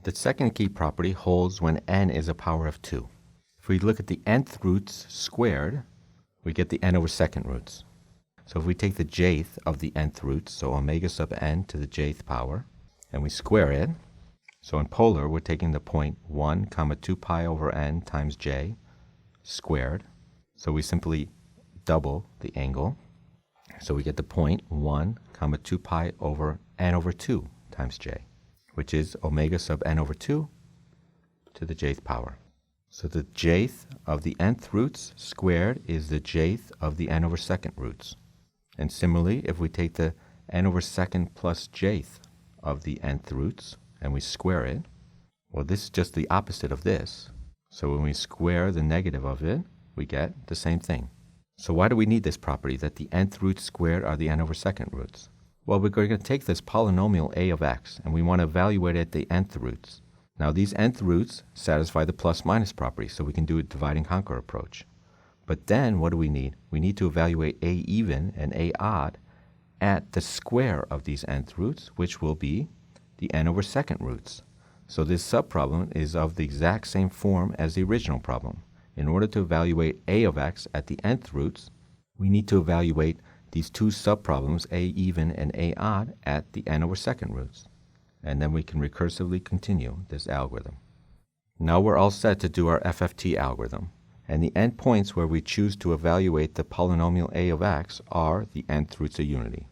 The second key property holds when n is a power of 2. If we look at the nth roots squared, we get the n over second roots. So if we take the jth of the nth roots, so omega sub n to the jth power, and we square it, so in polar we're taking the point 1 comma 2 pi over n times j squared. So we simply double the angle. So we get the point 1 comma 2 pi over n over 2 times j, which is omega sub n over 2 to the jth power. So the jth of the nth roots squared is the jth of the n over second roots. And similarly, if we take the n over second plus jth of the nth roots and we square it, well, this is just the opposite of this. So when we square the negative of it, we get the same thing. So why do we need this property that the nth roots squared are the n over second roots? Well, we're going to take this polynomial a of x and we want to evaluate it at the nth roots. Now these nth roots satisfy the plus minus property, so we can do a divide and conquer approach. But then what do we need? We need to evaluate a even and a odd at the square of these nth roots, which will be the n over second roots. So this subproblem is of the exact same form as the original problem. In order to evaluate a of x at the nth roots, we need to evaluate these two subproblems, a even and a odd, at the n over second roots. And then we can recursively continue this algorithm. Now we're all set to do our FFT algorithm. And the endpoints where we choose to evaluate the polynomial a of x are the nth roots of unity.